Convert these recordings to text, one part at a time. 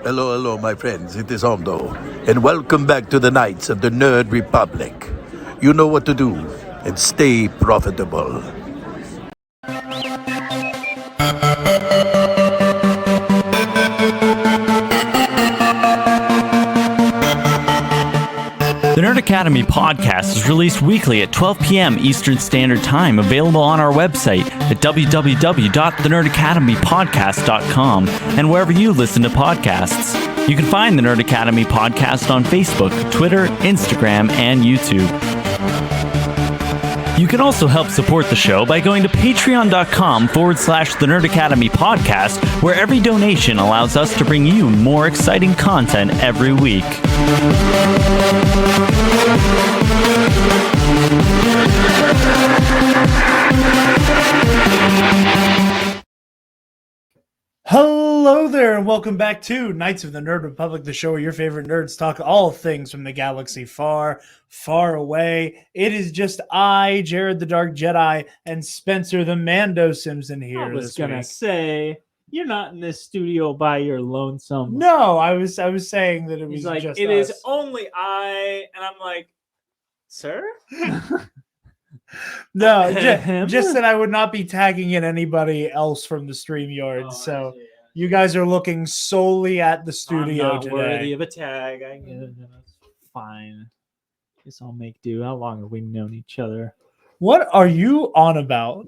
Hello, my friends. It is Aldo, and welcome back to the Knights of the Nerd Republic. You know what to do, and stay profitable. The Nerd Academy podcast is released weekly at 12 p.m. Eastern Standard Time, available on our website at www.thenerdacademypodcast.com and wherever you listen to podcasts. You can find the Nerd Academy podcast on Facebook, Twitter, Instagram, and YouTube. You can also help support the show by going to patreon.com/The Nerd Academy podcast, where every donation allows us to bring you more exciting content every week. Hello there, and welcome back to Knights of the Nerd Republic, the show where your favorite nerds talk all things from the galaxy far, far away. It is just I, Jared the Dark Jedi, and Spencer the Mando Simpson here. I was gonna say, you're not in this studio by your lonesome. No, I was saying that it was He's like, just it us. is only I, and I'm like, sir? No, Him? just that I would not be tagging in anybody else from the StreamYard. So I see, you guys are looking solely at the I'm studio not today. worthy of a tag. I get it. That's fine. Guess I'll make do. How long have we known each other? What are you on about?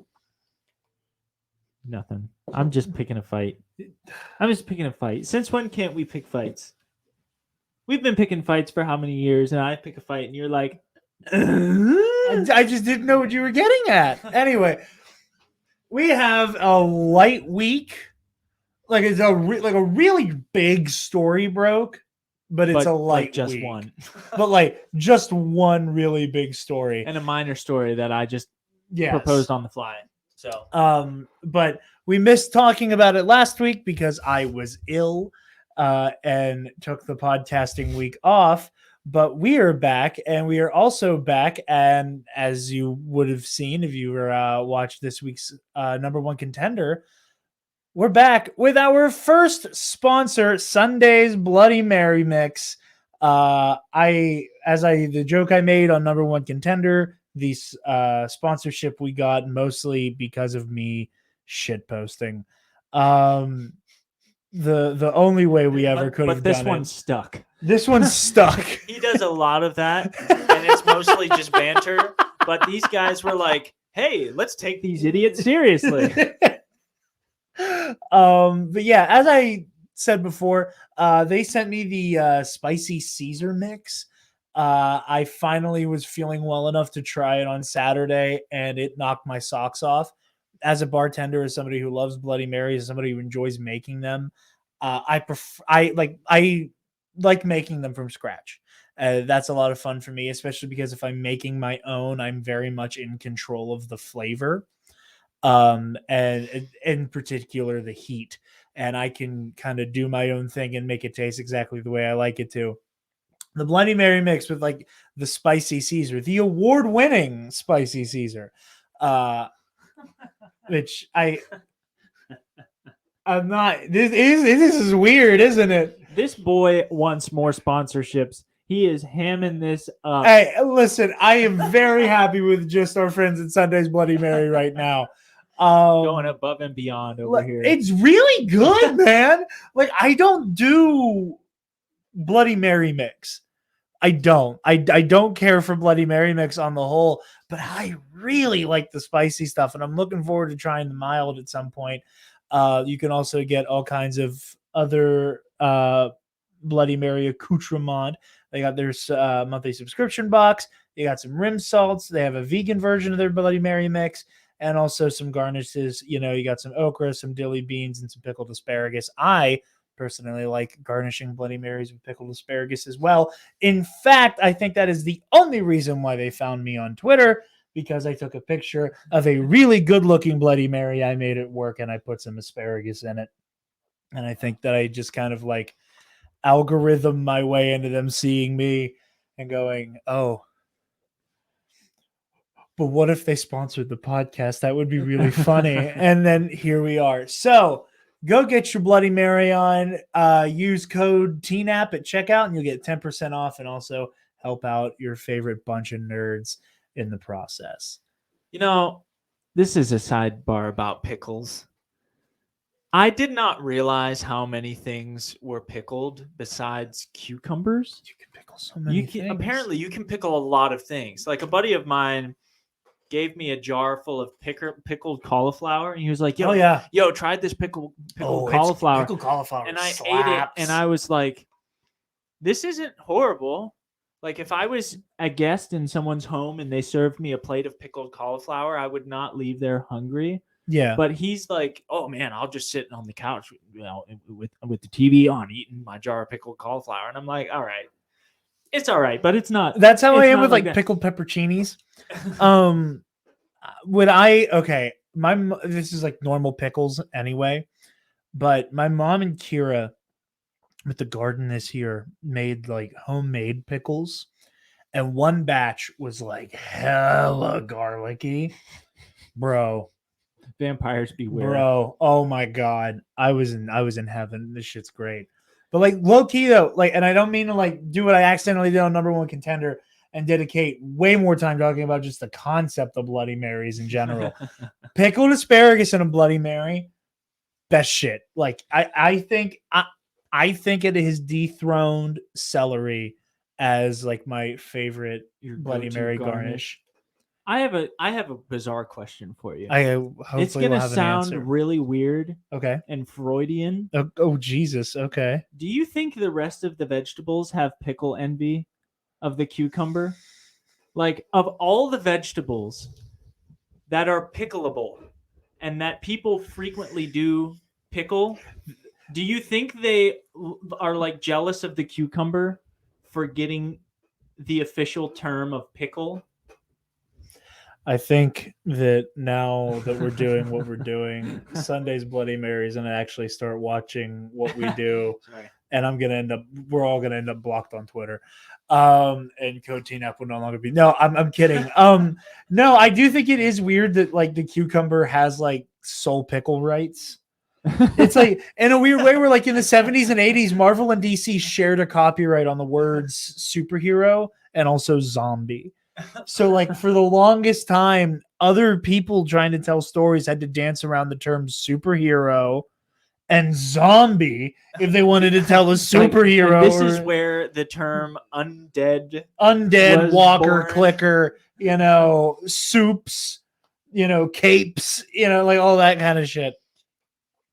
Nothing. I'm just picking a fight. Since when can't we pick fights? We've been picking fights for how many years, and I pick a fight, and you're like, I just didn't know what you were getting at. Anyway, we have a light week. Like it's a really big story broke, but it's a light just week. one. But like just one really big story And a minor story that I just Yes. proposed on the fly. So But we missed talking about it last week because I was ill and took the podcasting week off. But we are back, and we are also back. And as you would have seen if you were watched this week's number one contender, we're back with our first sponsor, Sunday's Bloody Mary Mix. The joke I made on number one contender, the sponsorship we got mostly because of me shit posting. The only way we ever could have done it. But this one's stuck. This one's stuck. He does a lot of that, and it's mostly just banter. But these guys were like, "Hey, let's take these idiots seriously." But yeah, as I said before, they sent me the spicy Caesar mix. I finally was feeling well enough to try it on Saturday, and it knocked my socks off. As a bartender, as somebody who loves Bloody Marys, as somebody who enjoys making them, I like making them from scratch. That's a lot of fun for me, especially because if I'm making my own, I'm very much in control of the flavor, and in particular the heat, and I can kind of do my own thing and make it taste exactly the way I like it to. The Bloody Mary mix with like the spicy Caesar, the award-winning spicy Caesar, which I'm not. This is weird, isn't it? This boy wants more sponsorships. He is hamming this up. Hey, listen, I am very happy with just our friends at Sunday's Bloody Mary right now. Going above and beyond over here. It's really good, man. Like I don't do Bloody Mary mix. I don't care for Bloody Mary mix on the whole, but I really like the spicy stuff, and I'm looking forward to trying the mild at some point. You can also get all kinds of other Bloody Mary accoutrement. They got their monthly subscription box. They got some rim salts. They have a vegan version of their Bloody Mary mix, and also some garnishes. You know, you got some okra, some dilly beans, and some pickled asparagus. I personally like garnishing Bloody Marys with pickled asparagus as well. In fact, I think that is the only reason why they found me on Twitter, because I took a picture of a really good-looking Bloody Mary I made at work, and I put some asparagus in it. And I think that I just kind of like algorithm my way into them seeing me and going, oh, but what if they sponsored the podcast? That would be really funny. And then here we are. So go get your Bloody Mary on. Use code TNAP at checkout, and you'll get 10% off, and also help out your favorite bunch of nerds in the process. You know, this is a sidebar about pickles. I did not realize how many things were pickled besides cucumbers. You can pickle so many things. Apparently, you can pickle a lot of things. Like a buddy of mine gave me a jar full of pickled cauliflower, and he was like, "Yo, Oh yeah, yo, tried this pickled cauliflower." Pickled cauliflower, And I slaps. ate it, and I was like, "This isn't horrible." Like if I was a guest in someone's home and they served me a plate of pickled cauliflower, I would not leave there hungry. Yeah, But he's like, "Oh man, I'll just sit on the couch, with the TV on, eating my jar of pickled cauliflower." And I'm like, "All right, it's all right, but it's not." that's how I it's am not with like that. pickled pepperoncinis. This is like normal pickles anyway, but my mom and Kira with the garden this year made like homemade pickles, and one batch was like hella garlicky, bro. Vampires beware. Bro, oh my god, I was in heaven. This shit's great. But like low key though, like, and I don't mean to like do what I accidentally did on number one contender and dedicate way more time talking about just the concept of Bloody Marys in general. Pickled asparagus and a Bloody Mary, best shit. Like I think it has dethroned celery as like my favorite Your Bloody go-to Mary garnish. I have a bizarre question for you. Hopefully It's gonna we'll have an sound answer. really weird Okay. and Freudian. Oh Jesus. Okay. Do you think the rest of the vegetables have pickle envy of the cucumber? Like, of all the vegetables that are pickleable and that people frequently do pickle, do you think they are like jealous of the cucumber for getting the official term of pickle? I think that now that we're doing what we're doing, Sunday's Bloody Marys, and I actually start watching what we do, Sorry. and we're all gonna end up blocked on Twitter. And Code TNAP will no longer be. No, I'm kidding. No, I do think it is weird that like the cucumber has like sole pickle rights. It's like in a weird way where like in the 70s and 80s, Marvel and DC shared a copyright on the words superhero and also zombie. So like for the longest time, other people trying to tell stories had to dance around the terms superhero and zombie if they wanted to tell a superhero. This is where the term undead was walker, born. clicker, soups, capes, like all that kind of shit.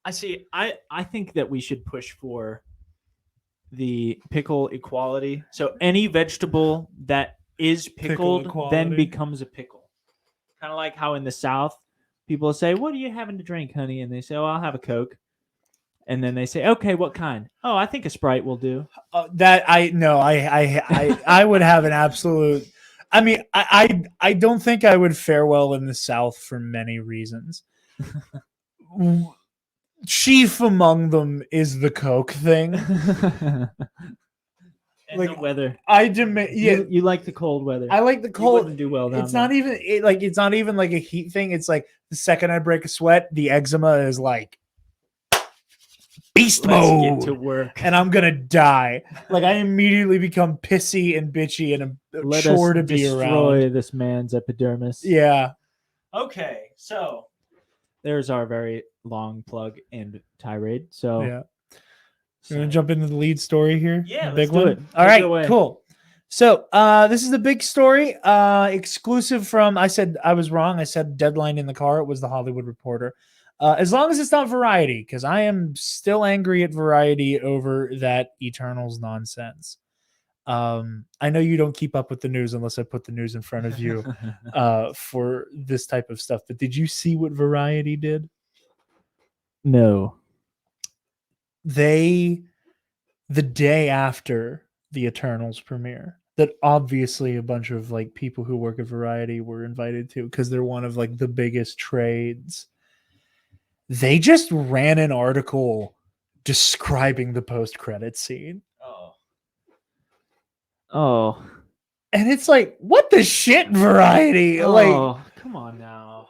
I see. I think that we should push for the pickle equality. So any vegetable that is pickled then equality. becomes a pickle. Kind of like how in the South people say, "What are you having to drink, honey?" And they say, "Oh, I'll have a Coke." And then they say, "Okay, what kind?" "Oh, I think a Sprite will do." I would have an absolute. I mean, I don't think I would fare well in the South for many reasons. Chief among them is the Coke thing. And Like, the weather. I demand, yeah, You like the cold weather. I like the You cold. wouldn't do well down It's not there. even it's not even like a heat thing. It's like the second I break a sweat, the eczema is like beast Let's mode, get to work. and I'm gonna die. Like I immediately become pissy and bitchy and a Let chore us to be destroy around. this man's epidermis. Yeah. Okay, so there's our very long plug and tirade. So Yeah. We're gonna jump into the lead story here. Yeah, The let's big do one. it. All Take it right, away. cool. So this is the big story. Exclusive from. I said I was wrong. I said deadline in the car. It was the Hollywood Reporter. As long as it's not Variety, because I am still angry at Variety over that Eternals nonsense. I know you don't keep up with the news unless I put the news in front of you for this type of stuff. But did you see what Variety did? No. The day after the Eternals premiere, that obviously a bunch of like people who work at Variety were invited to because they're one of like the biggest trades. They just ran an article describing the post-credit scene. Oh. And it's like, what the shit, Variety? Like, Oh, come on now.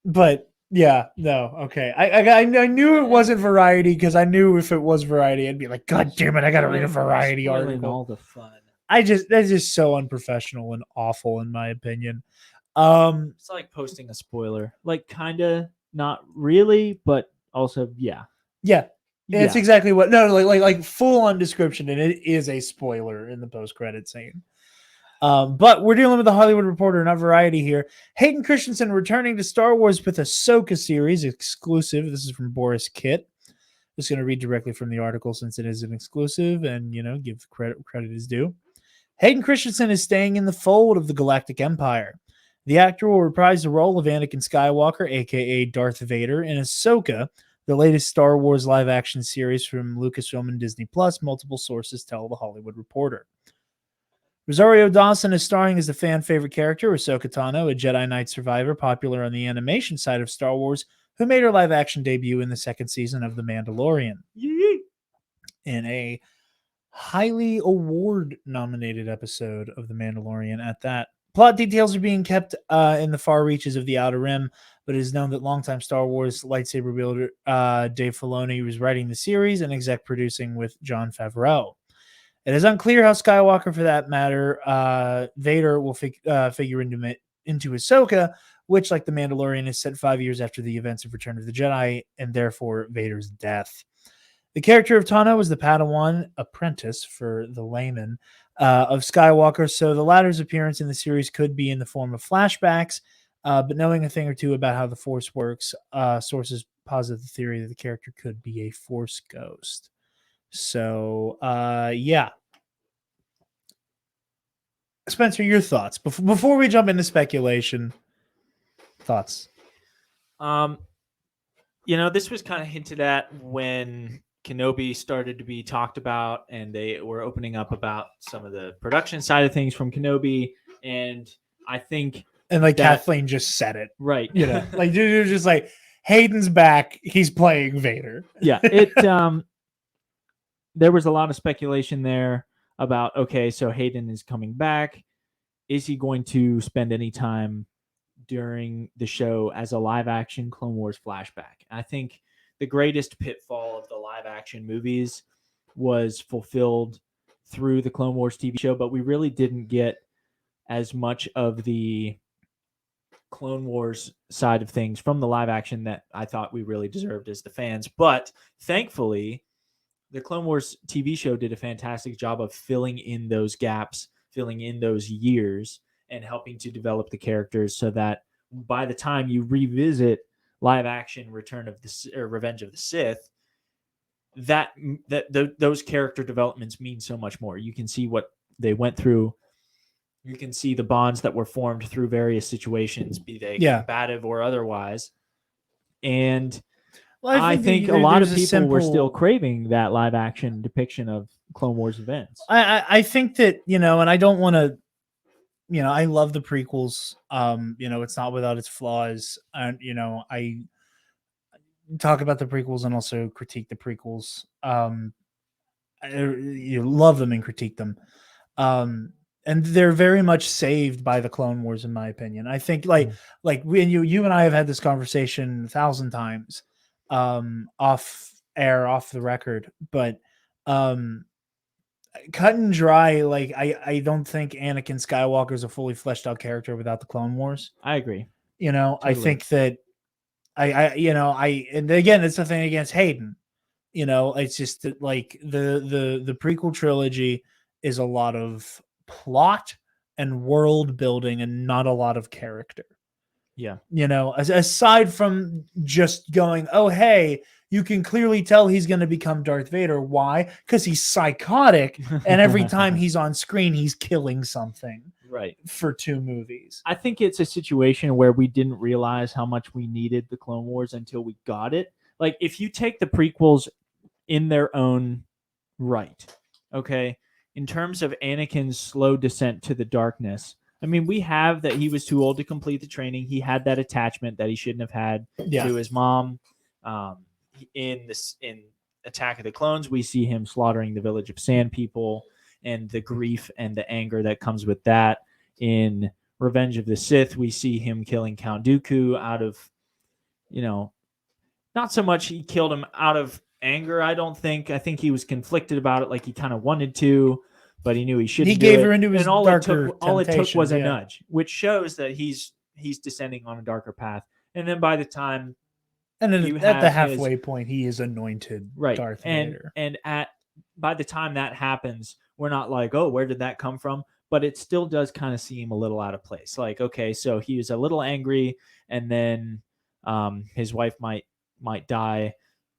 but Yeah, no, okay. I knew it wasn't variety because I knew if it was variety, I'd be like, God damn it, I gotta read a variety Spoiling article. all the fun. That's just so unprofessional and awful in my opinion. It's like posting a spoiler. Like kinda, not really, but also yeah. Yeah, it's Yeah. exactly what. No, like full on description, and it is a spoiler in the post credit scene. But we're dealing with the Hollywood Reporter, not Variety here. Hayden Christensen returning to Star Wars with Ahsoka series exclusive. This is from Boris Kitt. Just going to read directly from the article since it is an exclusive, and give credit is due. Hayden Christensen is staying in the fold of the Galactic Empire. The actor will reprise the role of Anakin Skywalker, aka Darth Vader, in Ahsoka, the latest Star Wars live-action series from Lucasfilm and Disney Plus. Multiple sources tell the Hollywood Reporter. Rosario Dawson is starring as the fan favorite character Ahsoka Tano, a Jedi Knight survivor popular on the animation side of Star Wars, who made her live action debut in the second season of The Mandalorian. In a highly award nominated episode of The Mandalorian at that. Plot details are being kept in the far reaches of the Outer Rim, but it is known that longtime Star Wars lightsaber wielder Dave Filoni was writing the series and exec producing with Jon Favreau. It is unclear how Skywalker, for that matter, Vader will figure into Ahsoka, which, like The Mandalorian, is set 5 years after the events of Return of the Jedi, and therefore Vader's death. The character of Tano is the Padawan apprentice, for the layman, of Skywalker, so the latter's appearance in the series could be in the form of flashbacks, but knowing a thing or two about how the Force works, sources posit the theory that the character could be a Force ghost. So, yeah. Spencer, your thoughts before we jump into speculation. Thoughts? This was kind of hinted at when Kenobi started to be talked about, and they were opening up about some of the production side of things from Kenobi, and I think, and like Kathleen just said it, right? Like you're just like, Hayden's back, he's playing Vader. Yeah, there was a lot of speculation there about, okay, so Hayden is coming back. Is he going to spend any time during the show as a live action Clone Wars flashback? I think the greatest pitfall of the live action movies was fulfilled through the Clone Wars TV show, but we really didn't get as much of the Clone Wars side of things from the live action that I thought we really deserved as the fans. But thankfully, the Clone Wars TV show did a fantastic job of filling in those gaps, filling in those years, and helping to develop the characters so that by the time you revisit live action Revenge of the Sith, those character developments mean so much more. You can see what they went through. You can see the bonds that were formed through various situations, be they combative or otherwise. And I think a lot of people were still craving that live action depiction of Clone Wars events. I think that, and I don't want to, I love the prequels. It's not without its flaws. And, I talk about the prequels and also critique the prequels. You love them and critique them. And they're very much saved by the Clone Wars, in my opinion. I think like you and I have had this conversation 1,000 times, off air, off the record, but cut and dry, like I don't think Anakin Skywalker is a fully fleshed out character without the Clone Wars. I agree. Totally. I think that and again, it's nothing against Hayden. It's just that like the prequel trilogy is a lot of plot and world building and not a lot of character. Yeah. Aside from just going, oh, hey, you can clearly tell he's going to become Darth Vader. Why? Because he's psychotic, and every time he's on screen, he's killing something. Right. For 2 movies. I think it's a situation where we didn't realize how much we needed the Clone Wars until we got it. Like, if you take the prequels in their own right, okay, in terms of Anakin's slow descent to the darkness, I mean, we have that he was too old to complete the training. He had that attachment that he shouldn't have had to his mom. In Attack of the Clones, we see him slaughtering the village of Sand People and the grief and the anger that comes with that. In Revenge of the Sith, we see him killing Count Dooku out of not so much he killed him out of anger. I don't think. I think he was conflicted about it, like he kind of wanted to, but he knew he shouldn't. He gave her it. into his and all darker all it took was a temptations, nudge, which shows that he's descending on a darker path. And then by the time And then you at the have halfway point, he is anointed Darth Vader. And by the time that happens, we're not like, oh, where did that come from? But it still does kind of seem a little out of place. Like, okay, so he was a little angry, and then his wife might die.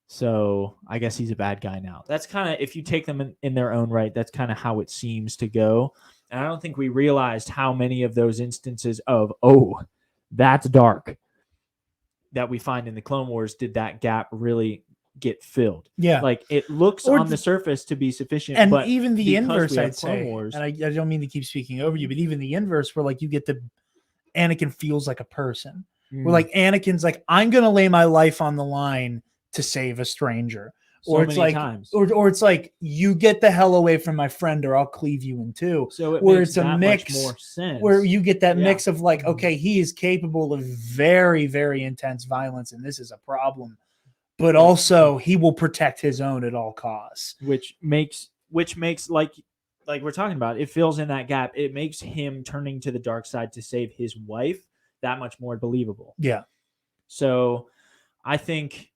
So I guess he's a bad guy now. That's kind of, if you take them in their own right, that's kind of how it seems to go. And I don't think we realized how many of those instances of, oh, that's dark, that we find in the Clone Wars did that gap really get filled. Yeah. Like, it looks Or on the surface to be sufficient. And but even the because inverse, we have I'd Clone say, Wars, and I don't mean to keep speaking over you, but even the inverse, where like you get the Anakin feels like a person. Where like Anakin's like, I'm gonna lay my life on the line to save a stranger. Or it's like, or it's like, you get the hell away from my friend, or I'll cleave you in two. So it where makes it's a that mix, much more sense. where you get that Yeah. mix of like, okay, he is capable of very, very intense violence, and this is a problem. But also, he will protect his own at all costs. Which makes like we're talking about, it fills in that gap. It makes him turning to the dark side to save his wife that much more believable. Yeah. So I think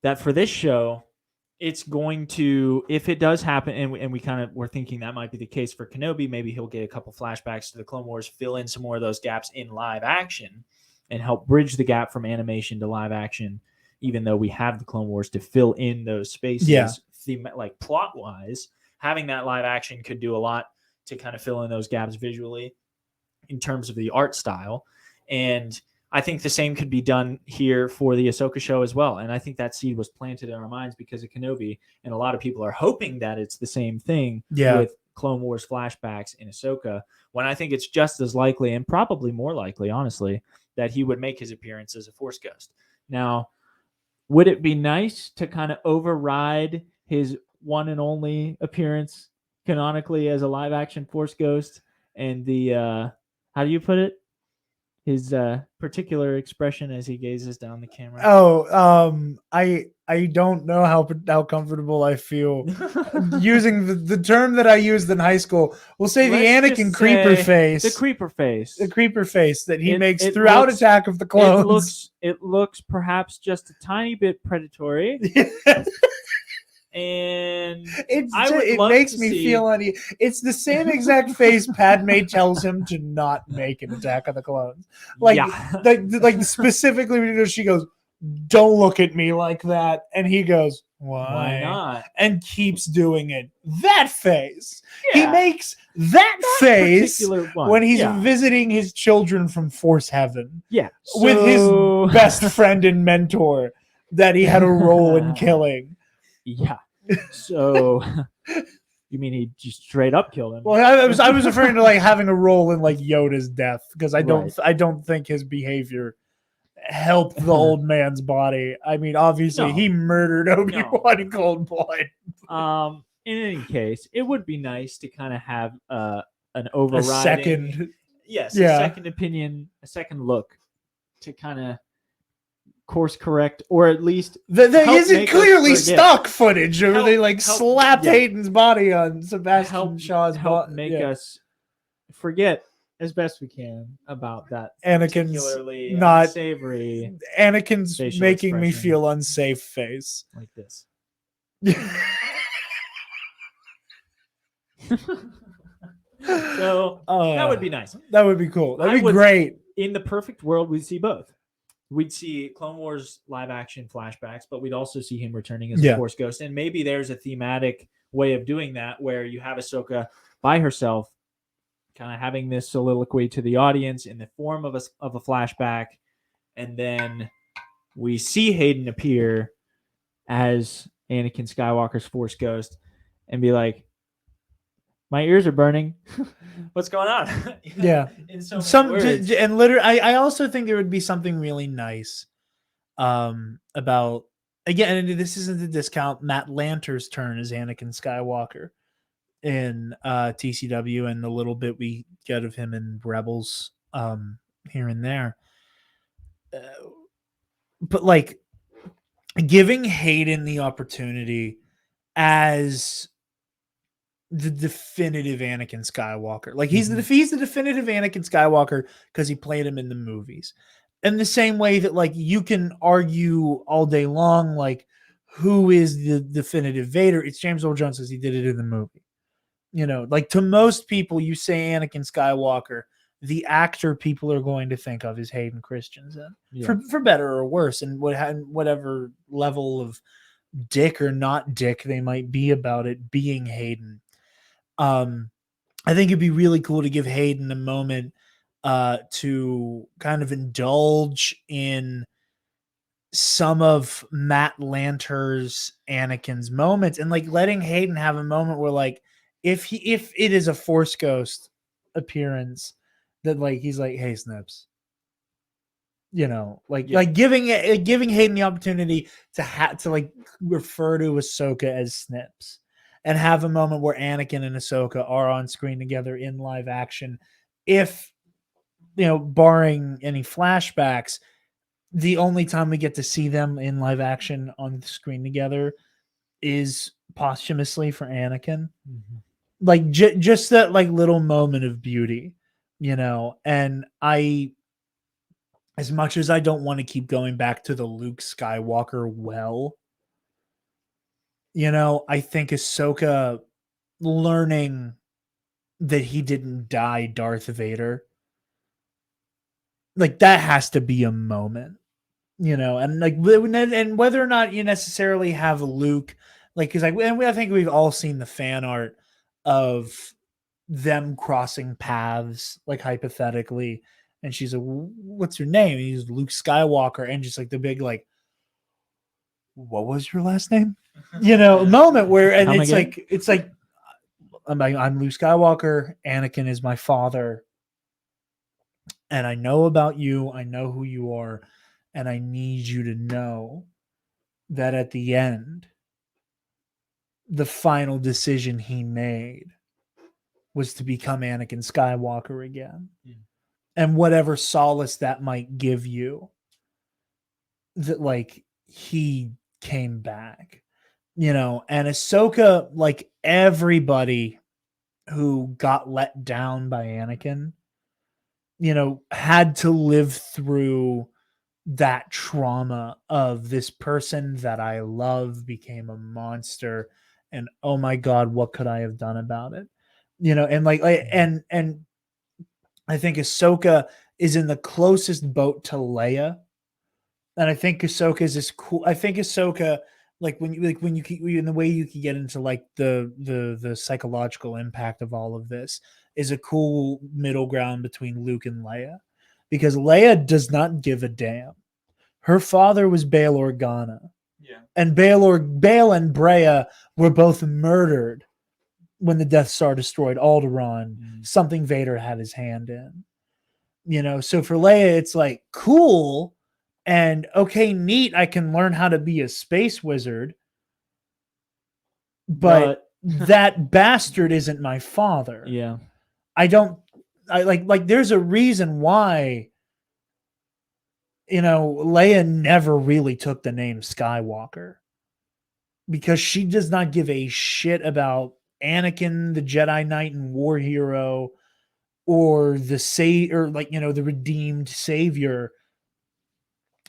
that for this show, it's going to, if it does happen, and we kind of were thinking that might be the case for Kenobi, maybe he'll get a couple flashbacks to the Clone Wars, fill in some more of those gaps in live action, and help bridge the gap from animation to live action, even though we have the Clone Wars to fill in those spaces. Yeah. Like plot-wise, having that live action could do a lot to kind of fill in those gaps visually in terms of the art style. And I think the same could be done here for the Ahsoka show as well. And I think that seed was planted in our minds because of Kenobi. And a lot of people are hoping that it's the same thing with Clone Wars flashbacks in Ahsoka, when I think it's just as likely, and probably more likely, honestly, that he would make his appearance as a Force ghost. Now, would it be nice to kind of override his one and only appearance canonically as a live action Force ghost and the, how do you put it? His particular expression as he gazes down the camera. I don't know how comfortable I feel using the term that I used in high school. We'll say the Anakin creeper face. The creeper face. The creeper face that he makes throughout Attack of the Clones. It looks perhaps just a tiny bit predatory. And it makes me feel uneasy. It's the same exact face Padme tells him to not make in Attack of the Clones. Like specifically, she goes, "Don't look at me like that," and he goes, "Why not?" and keeps doing it. That face. He makes that face when he's visiting his children from Force Heaven. Yeah, with his best friend and mentor that he had a role in killing. Yeah. So you mean he just straight up killed him? Well, I was referring to like having a role in like Yoda's death, because I don't think his behavior helped the old man's body. I mean, obviously he murdered Obi-Wan in cold blood. In any case, it would be nice to kind of have an overriding a second opinion, a second look to kind of course correct, or at least there isn't clearly stock footage of they like slapped Hayden's body on Sebastian Shaw's body. Make us forget as best we can about that Anakin's not savory. Anakin's making me feel unsafe face like this. So that would be nice. That would be cool. That'd be great. In the perfect world, we'd see both. We'd see Clone Wars live action flashbacks, but we'd also see him returning as a Force ghost. And maybe there's a thematic way of doing that where you have Ahsoka by herself, kind of having this soliloquy to the audience in the form of a flashback. And then we see Hayden appear as Anakin Skywalker's Force ghost and be like, my ears are burning. What's going on? In so many words. And literally, I also think there would be something really nice about, again, and this isn't the discount, Matt Lanter's turn as Anakin Skywalker in TCW, and the little bit we get of him in Rebels here and there. but like giving Hayden the opportunity as the definitive Anakin Skywalker. Like he's the definitive Anakin Skywalker because he played him in the movies. In the same way that like you can argue all day long, like who is the definitive Vader? It's James Earl Jones because he did it in the movie. You know, like to most people, you say Anakin Skywalker, the actor people are going to think of is Hayden Christensen, for better or worse, and whatever level of dick or not dick they might be about it being Hayden. I think it'd be really cool to give Hayden a moment to kind of indulge in some of Matt Lanter's Anakin's moments and like letting Hayden have a moment where like if it is a Force Ghost appearance that like he's like, hey Snips, you know, like giving Hayden the opportunity to like refer to Ahsoka as Snips and have a moment where Anakin and Ahsoka are on screen together in live action. If, you know, barring any flashbacks, the only time we get to see them in live action on the screen together is posthumously for Anakin. Like just that like little moment of beauty, you know, and as much as I don't want to keep going back to the Luke Skywalker well, you know, I think Ahsoka learning that he didn't die Darth Vader, like that has to be a moment, you know, and like, and whether or not you necessarily have Luke, like, because like, I think we've all seen the fan art of them crossing paths, like hypothetically, and she's like, "What's your name?" And he's Luke Skywalker, and just like the big like, "What was your last name?" You know, moment where, and it's like, I'm Luke Skywalker. Anakin is my father, and I know about you. I know who you are, and I need you to know that at the end, the final decision he made was to become Anakin Skywalker again. Yeah. And whatever solace that might give you, that like he came back, you know, and Ahsoka, like everybody who got let down by Anakin, you know, had to live through that trauma of this person that I love became a monster, and oh my God, what could I have done about it? You know, and like and I think Ahsoka is in the closest boat to Leia, and I think Ahsoka is this cool. I think Ahsoka, like when you in the way you can get into like the psychological impact of all of this is a cool middle ground between Luke and Leia, because Leia does not give a damn. Her father was Bail Organa. Yeah. And Bail and Breya were both murdered when the Death Star destroyed Alderaan, something Vader had his hand in. You know, so for Leia, it's like, cool and okay, neat. I can learn how to be a space wizard. But that bastard isn't my father. Yeah. I like there's a reason why, you know, Leia never really took the name Skywalker, because she does not give a shit about Anakin, the Jedi Knight and war hero, or the redeemed savior.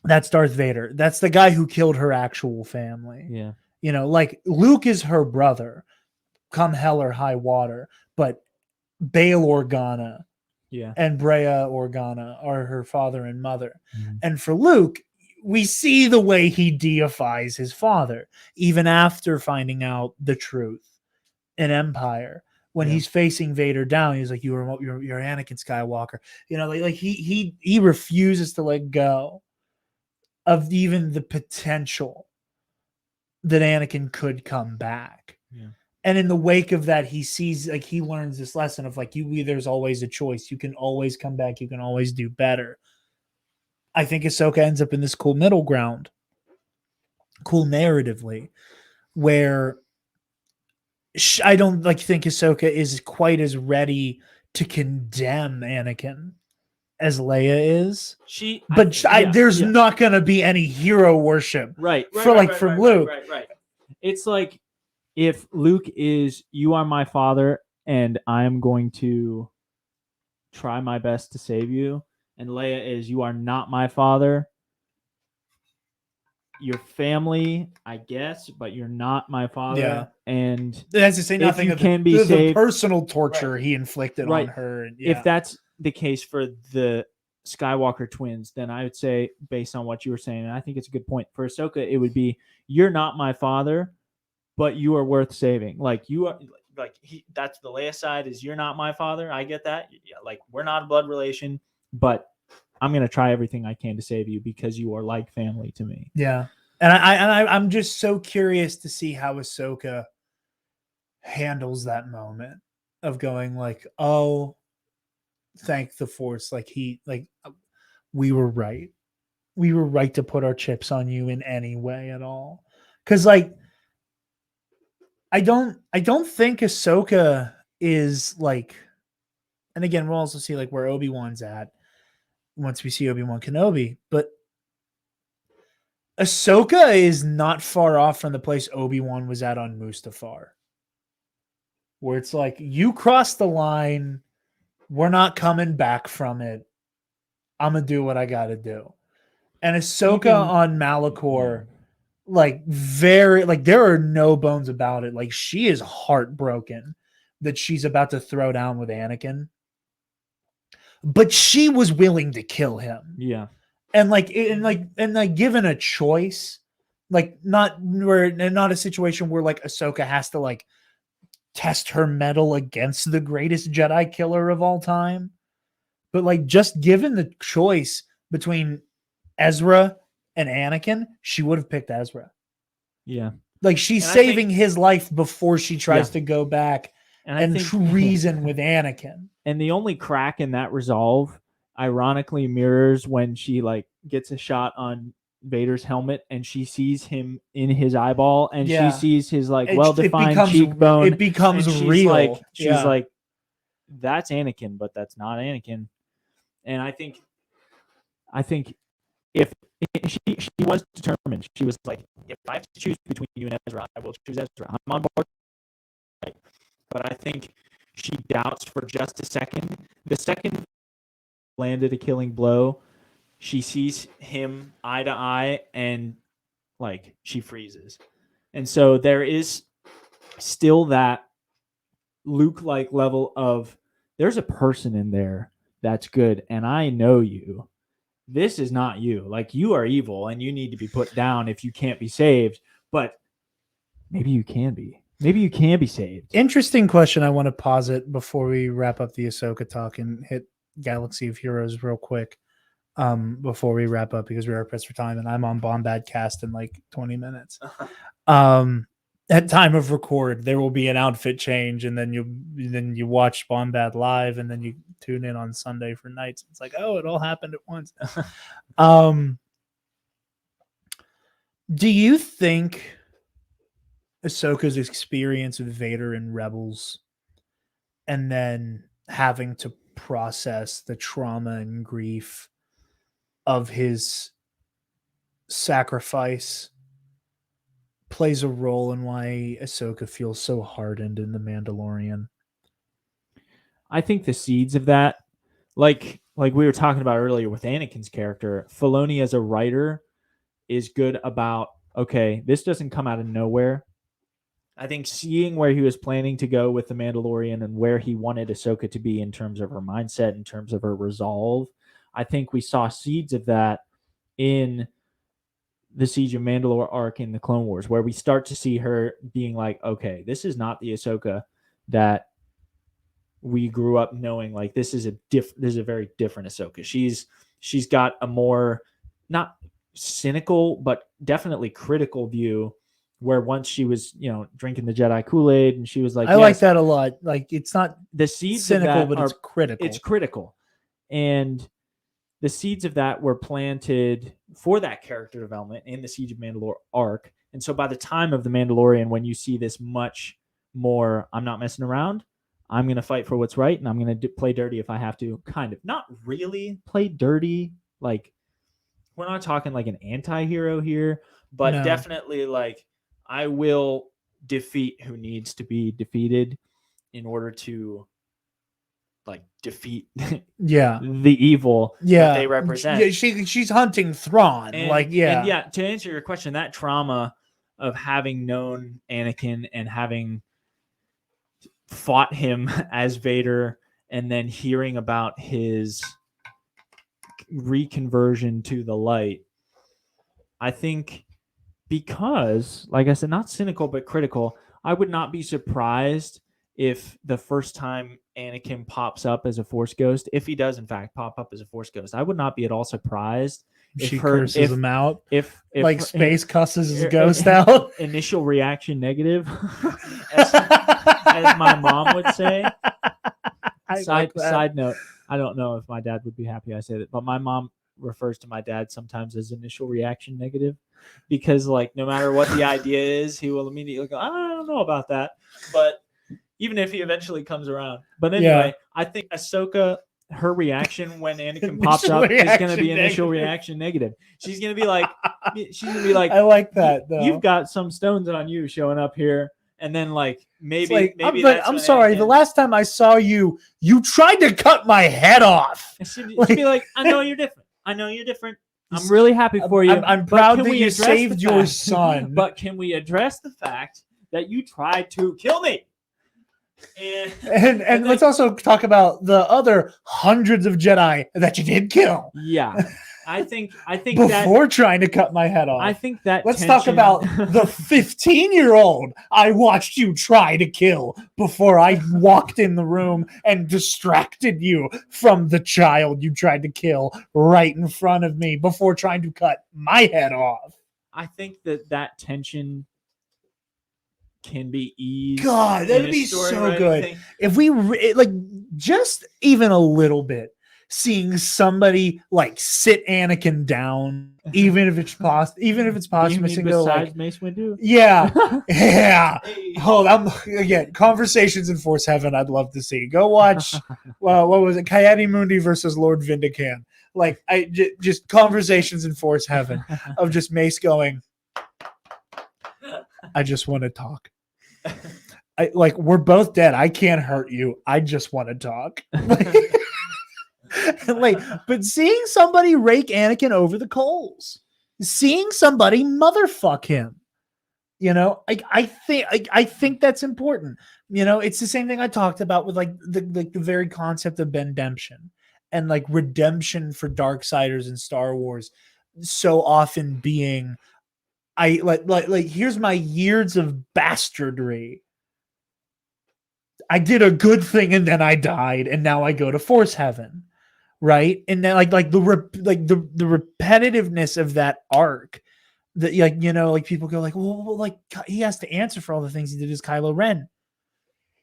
That's Darth Vader. That's the guy who killed her actual family. Yeah. You know, like Luke is her brother, come hell or high water, but Bail Organa and Breya Organa are her father and mother. And for Luke, we see the way he deifies his father, even after finding out the truth in Empire. When he's facing Vader down, he's like, "You're Anakin Skywalker." You know, like he refuses to let go of even the potential that Anakin could come back. Yeah. And in the wake of that, he sees, like, he learns this lesson of like, there's always a choice. You can always come back. You can always do better. I think Ahsoka ends up in this cool middle ground, cool narratively, where I don't think Ahsoka is quite as ready to condemn Anakin as Leia is. But There's not going to be any hero worship, right from Luke. Right. It's like if Luke is, you are my father, and I am going to try my best to save you, and Leia is, you are not my father. Your family, I guess, but you're not my father. Yeah. And that's to say nothing you of can be the saved, personal torture he inflicted Right. on her. And, if that's the case for the Skywalker twins, then I would say, based on what you were saying, and I think it's a good point for Ahsoka, it would be, you're not my father, but you are worth saving. Like you are, like that's the Leia side, is you're not my father. I get that. Yeah, like we're not a blood relation, but I'm gonna try everything I can to save you because you are like family to me. Yeah, and I'm just so curious to see how Ahsoka handles that moment of going like, oh, thank the Force, we were right. We were right to put our chips on you in any way at all. Because like, I don't think Ahsoka is like, and again, we'll also see like where Obi-Wan's at once we see Obi-Wan Kenobi, but Ahsoka is not far off from the place Obi-Wan was at on Mustafar, where it's like, you crossed the line, we're not coming back from it. I'm gonna do what I gotta do. And Ahsoka on Malachor, like very, like there are no bones about it. Like she is heartbroken that she's about to throw down with Anakin, but she was willing to kill him. Yeah. And given a choice, like not a situation where like Ahsoka has to like test her mettle against the greatest Jedi killer of all time, but like just given the choice between Ezra and Anakin, she would have picked Ezra. Yeah. Like she's saving his life before she tries to go back and treason with Anakin. And the only crack in that resolve ironically mirrors when she like gets a shot on Vader's helmet and she sees him in his eyeball and she sees his like well-defined cheekbone. It becomes real. She's like, that's Anakin, but that's not Anakin. And I think if she was determined, she was like, if I have to choose between you and Ezra, I will choose Ezra. I'm on board. But I think she doubts for just a second. The second landed a killing blow, she sees him eye to eye and like she freezes. And so there is still that Luke-like level of, there's a person in there that's good and I know you. This is not you. Like you are evil and you need to be put down if you can't be saved, but maybe you can be. Maybe you can be saved. Interesting question I want to posit before we wrap up the Ahsoka talk and hit Galaxy of Heroes real quick before we wrap up, because we are pressed for time and I'm on Bombad Cast in like 20 minutes. At time of record, there will be an outfit change and then you watch Bombad live and then you tune in on Sunday for nights. It's like, oh, it all happened at once. Do you think Ahsoka's experience with Vader in Rebels and then having to process the trauma and grief of his sacrifice plays a role in why Ahsoka feels so hardened in The Mandalorian? I think the seeds of that, like we were talking about earlier with Anakin's character, Filoni as a writer is good about, okay, this doesn't come out of nowhere. I think seeing where he was planning to go with The Mandalorian and where he wanted Ahsoka to be in terms of her mindset, in terms of her resolve, I think we saw seeds of that in the Siege of Mandalore arc in the Clone Wars, where we start to see her being like, okay, this is not the Ahsoka that we grew up knowing. Like this is a very different Ahsoka. She's got a more, not cynical, but definitely critical view, where once she was, drinking the Jedi Kool-Aid and she was like, I like that a lot. Like it's not the seeds cynical, of that but it's critical. It's critical. And the seeds of that were planted for that character development in the Siege of Mandalore arc. And so by the time of The Mandalorian, when you see this much more, I'm not messing around, I'm going to fight for what's right, and I'm going to play dirty if I have to. Kind of. Not really play dirty. Like, we're not talking like an anti-hero here, but No. definitely like I will defeat who needs to be defeated in order to like defeat Yeah. the evil that they represent. Yeah, she's hunting Thrawn. And yeah, to answer your question, that trauma of having known Anakin and having fought him as Vader and then hearing about his reconversion to the light, I think, because, like I said, not cynical but critical, I would not be surprised if the first time Anakin pops up as a Force ghost, if he does in fact pop up as a Force ghost, I would not be at all surprised if she curses him out. If like space cusses his ghost out. Initial reaction negative, as my mom would say. Side note, I don't know if my dad would be happy I say that, but my mom refers to my dad sometimes as initial reaction negative, because like no matter what the idea is, he will immediately go, I don't know about that. But even if he eventually comes around. But anyway, I think Ahsoka, her reaction when Anakin pops up is going to be initial reaction negative. She's going to be like, I like that though. You've got some stones on you showing up here. And then like maybe I'm sorry. The last time I saw you, you tried to cut my head off. She'd be like, I know you're different. I'm really happy for you. I'm proud that you saved your son. But can we address the fact that you tried to kill me? And let's also talk about the other hundreds of Jedi that you did kill. Yeah. I think before trying to cut my head off. I think that let's talk about the 15-year-old I watched you try to kill before I walked in the room and distracted you from the child you tried to kill right in front of me before trying to cut my head off. I think that tension can be eased. God, that'd be so good if we like just even a little bit. Seeing somebody like sit Anakin down, even if it's posthumous, and go like, Mace Windu? Yeah. Hold on, again, Conversations in Force Heaven. I'd love to see. Go watch. Well, what was it? Coyote Mundi versus Lord Vindican. Like just Conversations in Force Heaven of just Mace going, I just want to talk. Like we're both dead. I can't hurt you. I just want to talk. Like, but seeing somebody rake Anakin over the coals, seeing somebody motherfuck him, you know, I think that's important. You know, it's the same thing I talked about with like the very concept of redemption and like redemption for Darksiders in Star Wars. So often being, like here's my years of bastardry. I did a good thing and then I died, and now I go to Force Heaven. Right. And then like the repetitiveness of that arc that, like, you know, like people go like, well, like he has to answer for all the things he did as Kylo Ren.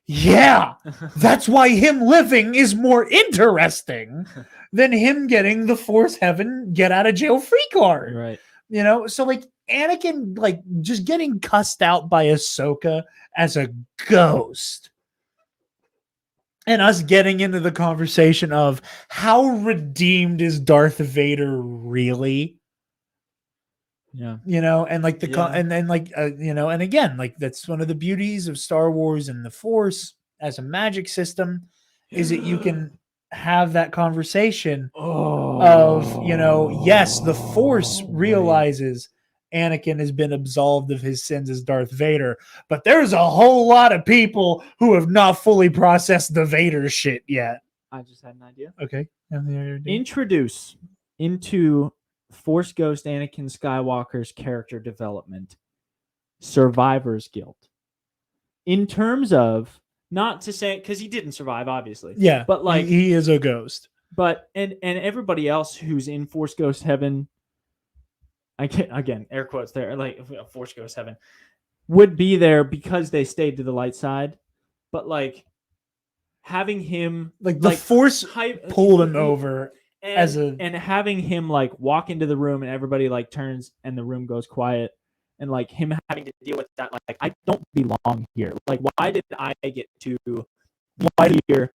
Yeah, that's why him living is more interesting than him getting the Force Heaven get out of jail free card. Right. You know, so like Anakin, like just getting cussed out by Ahsoka as a ghost. And us getting into the conversation of how redeemed is Darth Vader really? Yeah, you know, and like and then like you know, and again, like that's one of the beauties of Star Wars and the Force as a magic system is that you can have that conversation of, you know, yes, the Force realizes Anakin has been absolved of his sins as Darth Vader, but there's a whole lot of people who have not fully processed the Vader shit yet. I just had an idea. Okay. Introduce into Force Ghost Anakin Skywalker's character development survivor's guilt. In terms of, not to say, because he didn't survive, obviously. Yeah. But like he is a ghost. But and everybody else who's in Force Ghost Heaven, I can't, again, air quotes there, like Force Ghost Heaven, would be there because they stayed to the light side. But like having him, like the Force pulled him over and having him like walk into the room and everybody like turns and the room goes quiet, and like him having to deal with that, like I don't belong here. Like, why did I get to why here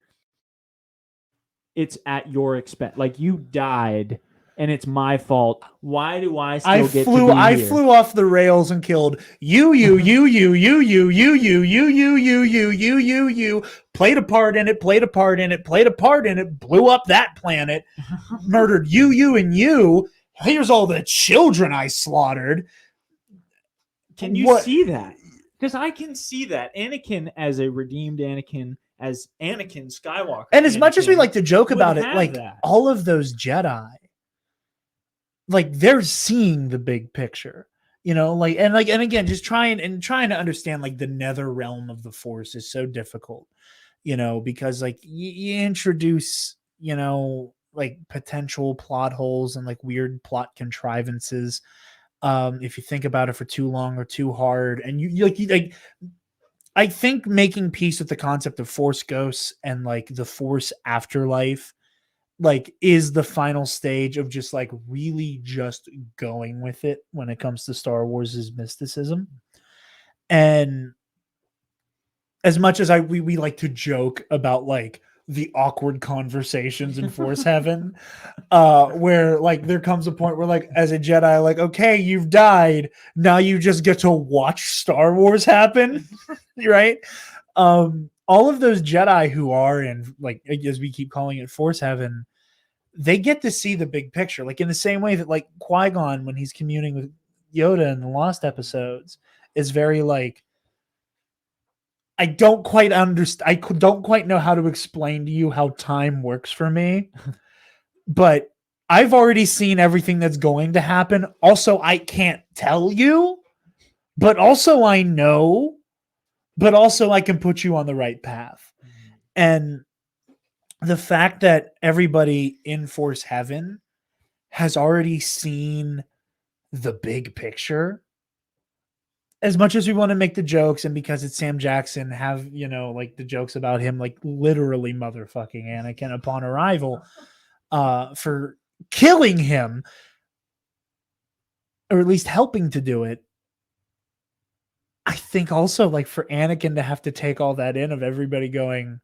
it's at your expense. Like, you died and it's my fault. Why do I still get to be here? I flew off the rails and killed you, played a part in it, blew up that planet, murdered you, and you. Here's all the children I slaughtered. Can you see that? Because I can see that. Anakin as a redeemed Anakin, as Anakin Skywalker. And as much as we like to joke about it, like that. all of those Jedi, like they're seeing the big picture, and again, just trying to understand like the nether realm of the Force is so difficult, because like you introduce, like potential plot holes and like weird plot contrivances. If you think about it for too long or too hard, and you I think making peace with the concept of Force ghosts and like the Force afterlife, like, is the final stage of just like really just going with it when it comes to Star Wars's mysticism. And as much as we like to joke about like the awkward conversations in Force Heaven, where like there comes a point where like as a Jedi, like, okay, you've died, now you just get to watch Star Wars happen, right? All of those Jedi who are in, like, as we keep calling it, Force Heaven, they get to see the big picture, like in the same way that like Qui-Gon, when he's communing with Yoda in the Lost episodes, is very like, I don't quite understand. I don't quite know how to explain to you how time works for me, but I've already seen everything that's going to happen. Also, I can't tell you, but also I know, but also I can put you on the right path. And the fact that everybody in Force Heaven has already seen the big picture, as much as we want to make the jokes, and because it's Sam Jackson, have, like the jokes about him, like literally motherfucking Anakin upon arrival, for killing him, or at least helping to do it. I think also like for Anakin to have to take all that in, of everybody going,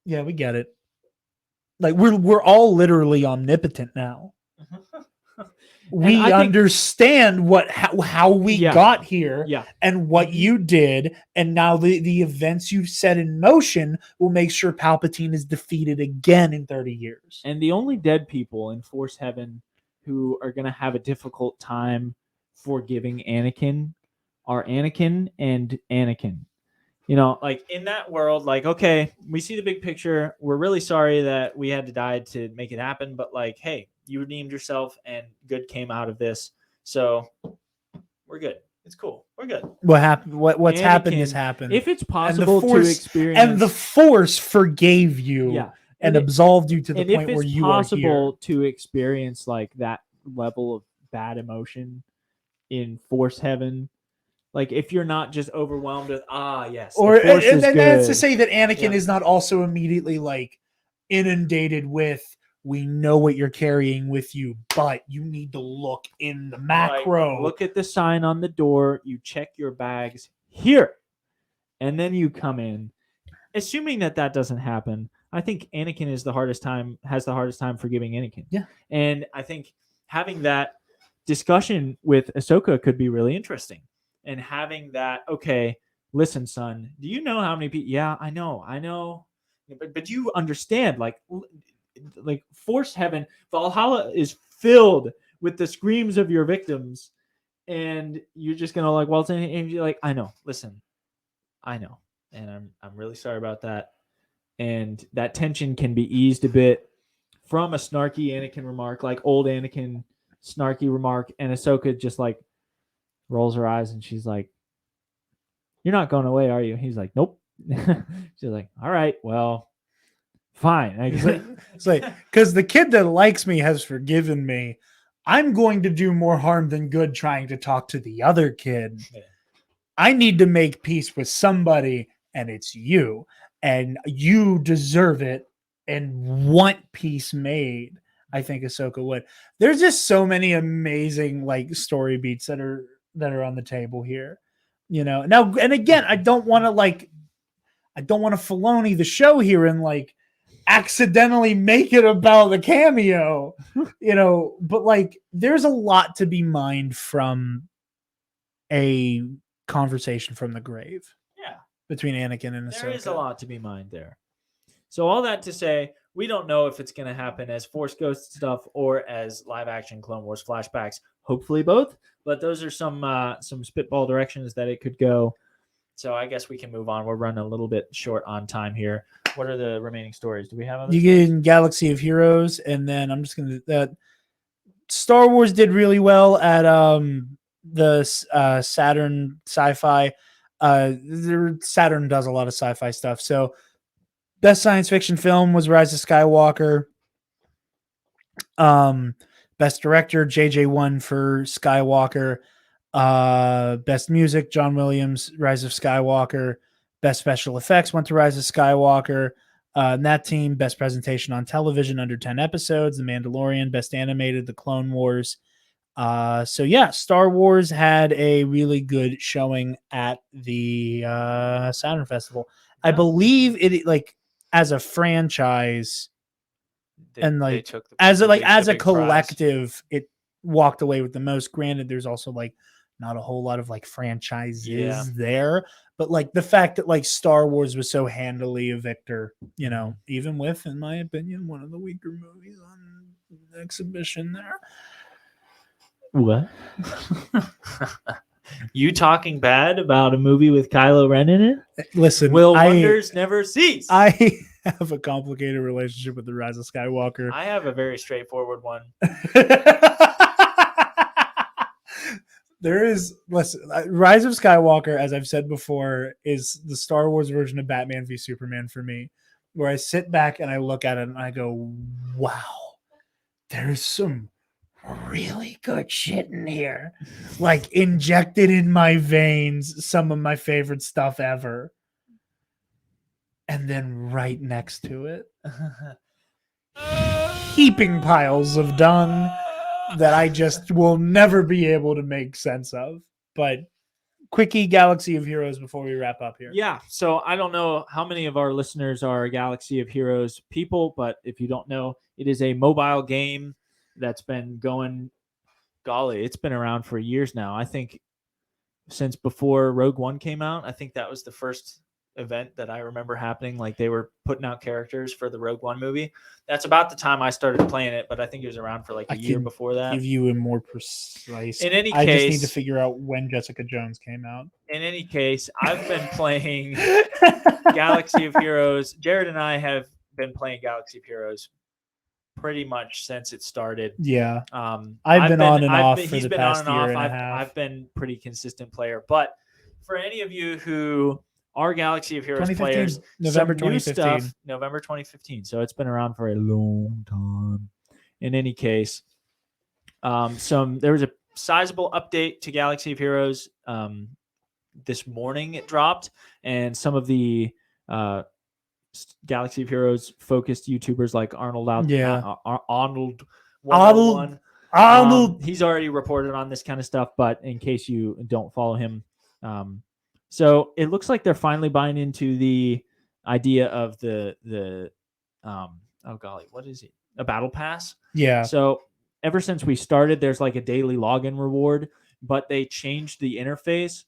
yeah, we get it. Like we're all literally omnipotent now. We understand how we got here, and what you did, and now the events you've set in motion will make sure Palpatine is defeated again in 30 years. And the only dead people in Force Heaven who are going to have a difficult time forgiving Anakin are Anakin and Anakin. Like in that world, like, okay, we see the big picture. We're really sorry that we had to die to make it happen, but like, hey, you redeemed yourself and good came out of this. So we're good. It's cool. We're good. What happened? What's Anakin, happened has happened. If it's possible to experience, and the Force forgave you, and absolved you to the point where you are here. If it's possible to experience like that level of bad emotion in Force Heaven, like if you're not just overwhelmed with yes, or and that's to say that Anakin is not also immediately like inundated with, we know what you're carrying with you, but you need to look in the macro. Like, look at the sign on the door. You check your bags here, and then you come in. Assuming that doesn't happen, I think Anakin has the hardest time forgiving Anakin. Yeah, and I think having that discussion with Ahsoka could be really interesting. And having that, okay, listen, son, do you know how many people? Yeah, I know, but you understand, like Force Heaven, Valhalla is filled with the screams of your victims, and you're just gonna like, well, and you're like, I know, listen, I know, and I'm really sorry about that, and that tension can be eased a bit from a snarky Anakin remark, like old Anakin snarky remark, and Ahsoka just like rolls her eyes and she's like, "You're not going away, are you?" He's like, "Nope." She's like, "All right, well, fine." It's like, because the kid that likes me has forgiven me. I'm going to do more harm than good trying to talk to the other kid. Yeah. I need to make peace with somebody, and it's you. And you deserve it and want peace made. I think Ahsoka would. There's just so many amazing like story beats that are on the table here. Now, and again, I don't want to like, I don't want to Filoni the show here and like accidentally make it about the cameo, but like there's a lot to be mined from a conversation from the grave. Yeah. Between Anakin and Ahsoka. There is a lot to be mined there. So all that to say, we don't know if it's going to happen as Force Ghost stuff or as live action Clone Wars flashbacks. Hopefully both, but those are some spitball directions that it could go. So I guess we can move on. We're running a little bit short on time here. What are the remaining stories? Do we have other You stories? get Galaxy of Heroes, and then I'm just going to Star Wars did really well at the Saturn sci-fi. Saturn does a lot of sci-fi stuff. So best science fiction film was Rise of Skywalker. Best director, JJ won for Skywalker. Best music, John Williams, Rise of Skywalker. Best special effects went to Rise of Skywalker. And that team, best presentation on television under 10 episodes, The Mandalorian, best animated, The Clone Wars. So yeah, Star Wars had a really good showing at the Saturn Festival. Yeah. I believe it like as a franchise and like as a collective, prize. It walked away with the most. Granted, there's also like not a whole lot of like franchises there, but like the fact that like Star Wars was so handily a victor, even with, in my opinion, one of the weaker movies on the exhibition there. What? You talking bad about a movie with Kylo Ren in it? Listen, wonders never cease. I have a complicated relationship with The Rise of Skywalker. I have a very straightforward one. Rise of Skywalker, as I've said before, is the Star Wars version of Batman v Superman for me, where I sit back and I look at it and I go, wow, there's some really good shit in here. Like injected in my veins, some of my favorite stuff ever. And then right next to it, heaping piles of dung that I just will never be able to make sense of. But quickie Galaxy of Heroes before we wrap up here. Yeah, so I don't know how many of our listeners are Galaxy of Heroes people, but if you don't know, it is a mobile game that's been going, golly, it's been around for years now. I think since before Rogue One came out, I think that was the first event that I remember happening. Like they were putting out characters for the Rogue One movie. That's about the time I started playing it, but I think it was around for like a year before that. Give you a more precise. In any case, I just need to figure out when Jessica Jones came out. In any case, I've been playing Galaxy of Heroes. Jared and I have been playing Galaxy of Heroes pretty much since it started. Yeah. I've been on and off for the past year and a half. I've been pretty consistent player. But for any of you who are Galaxy of Heroes players, November 2015. Stuff, November 2015. So it's been around for a long time. In any case, there was a sizable update to Galaxy of Heroes. This morning it dropped, and some of the Galaxy of Heroes focused YouTubers like Arnold 101. He's already reported on this kind of stuff, but in case you don't follow him, so it looks like they're finally buying into the idea of the oh golly, what is it? A battle pass? Yeah. So ever since we started, there's like a daily login reward, but they changed the interface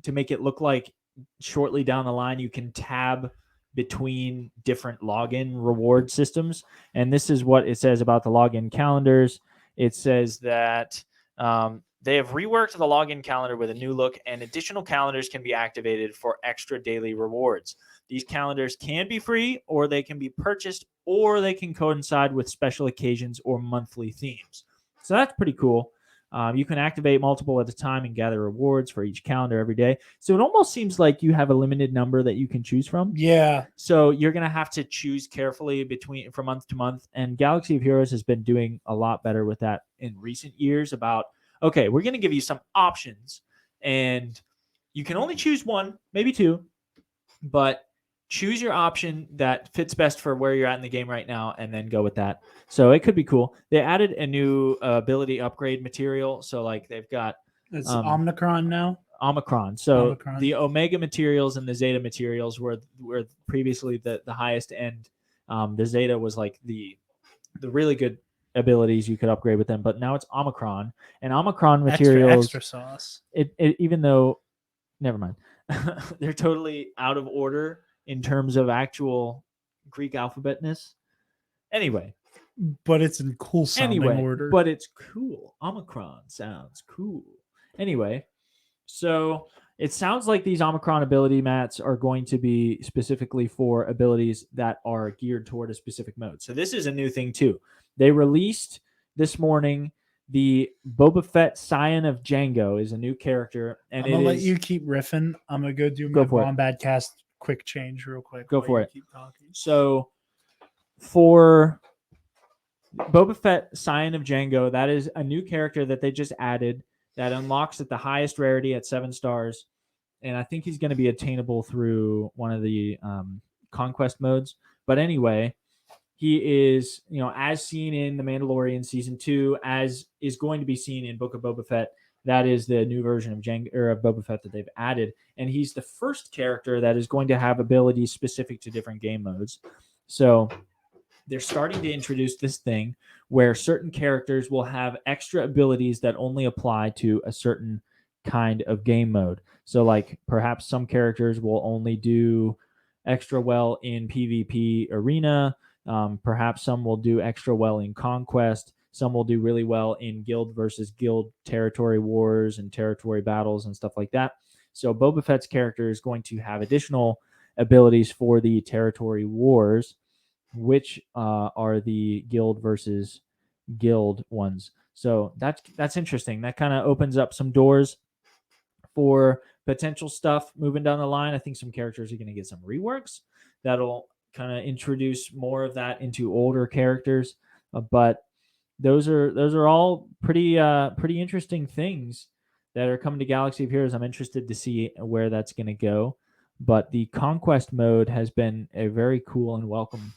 to make it look like shortly down the line you can tab between different login reward systems. And this is what it says about the login calendars. It says that they have reworked the login calendar with a new look, and additional calendars can be activated for extra daily rewards. These calendars can be free, or they can be purchased, or they can coincide with special occasions or monthly themes. So that's pretty cool. You can activate multiple at a time and gather rewards for each calendar every day. So it almost seems like you have a limited number that you can choose from. Yeah. So you're going to have to choose carefully from month to month. And Galaxy of Heroes has been doing a lot better with that in recent years about, okay, we're going to give you some options, and you can only choose one, maybe two, but choose your option that fits best for where you're at in the game right now, and then go with that. So it could be cool. They added a new ability upgrade material. So like they've got it's Omnicron now. Omicron. So Omicron. the Omega materials and the Zeta materials were previously the highest end. The Zeta was like the really good abilities you could upgrade with them, but now it's Omicron, and Omicron materials. Extra sauce. It even though, never mind, they're totally out of order in terms of actual Greek alphabetness. Anyway, But it's in cool sounding order. but it's cool. Omicron sounds cool. Anyway, so it sounds like these Omicron ability mats are going to be specifically for abilities that are geared toward a specific mode. So this is a new thing too. They released this morning the Boba Fett Scion of Django is a new character, and I'm gonna let you keep riffing. I'm gonna go do my Bombad cast quick change real quick. Go for it. Keep talking. So for Boba Fett Scion of Django, that is a new character that they just added that unlocks at the highest rarity at 7 stars. And I think he's going to be attainable through one of the conquest modes. But anyway, he is, as seen in The Mandalorian Season 2, as is going to be seen in Book of Boba Fett. That is the new version of Boba Fett that they've added. And he's the first character that is going to have abilities specific to different game modes. So they're starting to introduce this thing where certain characters will have extra abilities that only apply to a certain kind of game mode. So like perhaps some characters will only do extra well in PvP arena. Perhaps some will do extra well in conquest. Some will do really well in guild versus guild territory wars and territory battles and stuff like that. So Boba Fett's character is going to have additional abilities for the territory wars, which are the guild versus guild ones. So that's interesting. That kind of opens up some doors for potential stuff moving down the line. I think some characters are going to get some reworks that'll kind of introduce more of that into older characters. But those are all pretty interesting things that are coming to Galaxy of Heroes. I'm interested to see where that's going to go. But the conquest mode has been a very cool and welcome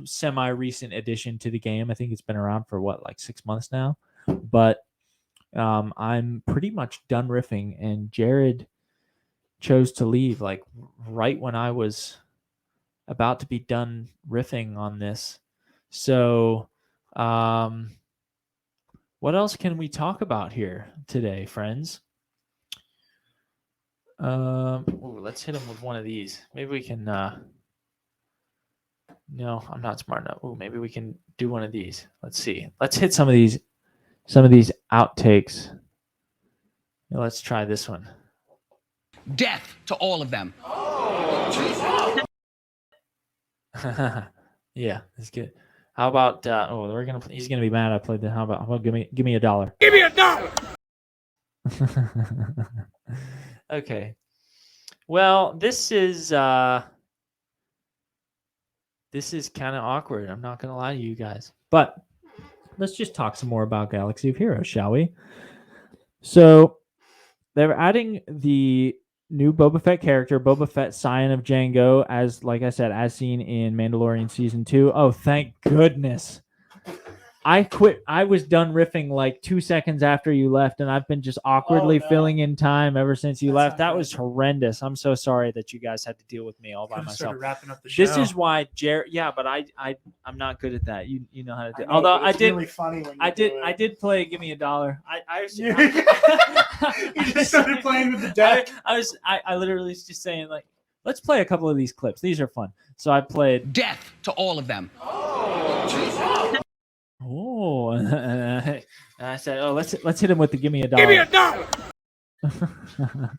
semi-recent addition to the game. I think it's been around for like 6 months now, but I'm pretty much done riffing, and Jared chose to leave like right when I was about to be done riffing on this. So what else can we talk about here today, friends? Let's hit him with one of these. Maybe we can no, I'm not smart enough. Maybe we can do one of these. Let's see. Let's hit some of these outtakes. Let's try this one. Death to all of them. Yeah, that's good. How about he's gonna be mad I played that. How about give me $1? Give me $1. Okay. Well, this is kind of awkward. I'm not gonna lie to you guys. But let's just talk some more about Galaxy of Heroes, shall we? So they're adding the new Boba Fett character, Boba Fett Scion of Django, as like I said, as seen in Mandalorian Season 2. Oh, thank goodness. I quit. I was done riffing like 2 seconds after you left, and I've been just awkwardly filling in time ever since you left. That was horrendous. I'm so sorry that you guys had to deal with me all by myself. Wrapping up the show. This is why Jared. Yeah, but I'm not good at that. You know how to do it. Although I did. Really funny when I did play Give Me $1. You just started playing with the deck. I literally was just saying like, let's play a couple of these clips. These are fun. So I played Death to all of them. Oh, and I said, "Oh, let's hit him with the Give Me $1." Give me $1.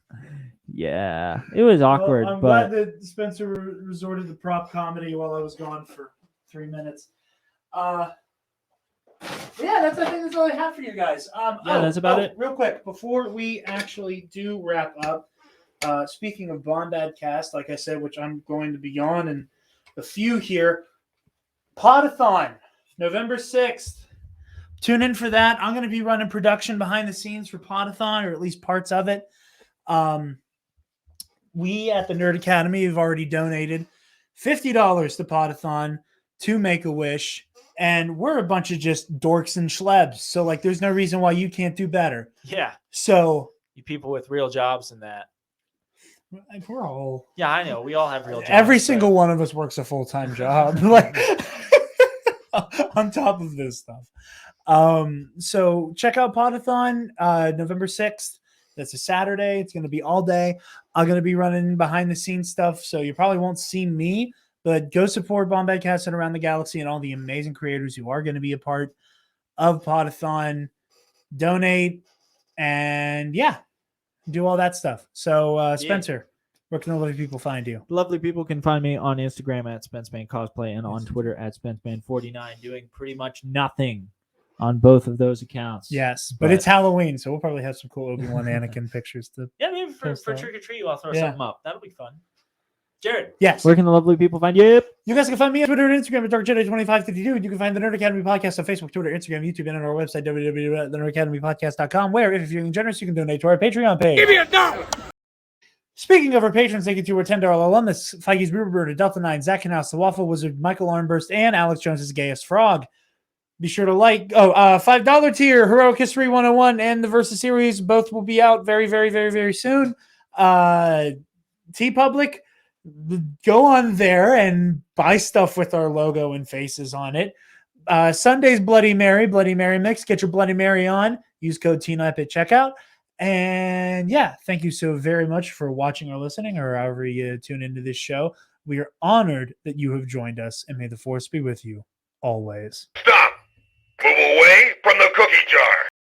Yeah, it was awkward, Well, I'm but glad that Spencer resorted to prop comedy while I was gone for 3 minutes. Yeah, I think that's all I have for you guys. That's about it. Real quick, before we actually do wrap up, speaking of Bombad Cast, like I said, which I'm going to be on in a few here, Podathon, November 6th. Tune in for that. I'm going to be running production behind the scenes for Podathon, or at least parts of it. We at the Nerd Academy have already donated $50 to Podathon to Make-A-Wish, and we're a bunch of just dorks and schlebs. So, like, there's no reason why you can't do better. yeah, So You people with real jobs and that. Like, we're all Yeah, I know. We all have real jobs. every but- single one of us works a full-time job, like on top of this stuff. So check out Podathon, November 6th. That's a Saturday. It's going to be all day. I'm going to be running behind the scenes stuff, so you probably won't see me, but go support Bombay Cast and Around the Galaxy and all the amazing creators who are going to be a part of Podathon. Donate and do all that stuff. So Spencer, where can all the people find you? Lovely people can find me on Instagram at SpenceMan Cosplay and on Twitter at SpenceMan49, doing pretty much nothing on both of those accounts. Yes, but it's Halloween, so we'll probably have some cool Obi-Wan Anakin pictures to. Yeah, maybe for Post that. trick or treat, I'll throw Yeah. something up. That'll be fun. Jared, Yes. where can the lovely people find you? You guys can find me on Twitter and Instagram at DarkJedi2552. And you can find the Nerd Academy Podcast on Facebook, Twitter, Instagram, YouTube, and on our website, www.thenerdacademypodcast.com, where, if you're feeling generous, you can donate to our Patreon page. Give me $1! Speaking of our patrons, thank you to our $10 alumnus, Feige's Brewerbird, Delta 9, Zach Knaus, The Waffle Wizard, Michael Armburst, and Alex Jones's Gayest Frog. Be sure to $5 tier, Heroic History 101, and the Versus series. Both will be out very, very, very, very soon. TeePublic, go on there and buy stuff with our logo and faces on it. Sunday's Bloody Mary Mix. Get your Bloody Mary on. Use code TNIP at checkout. And thank you so very much for watching or listening, or however you tune into this show. We are honored that you have joined us, and may the Force be with you always. Stop! Move away from the cookie jar!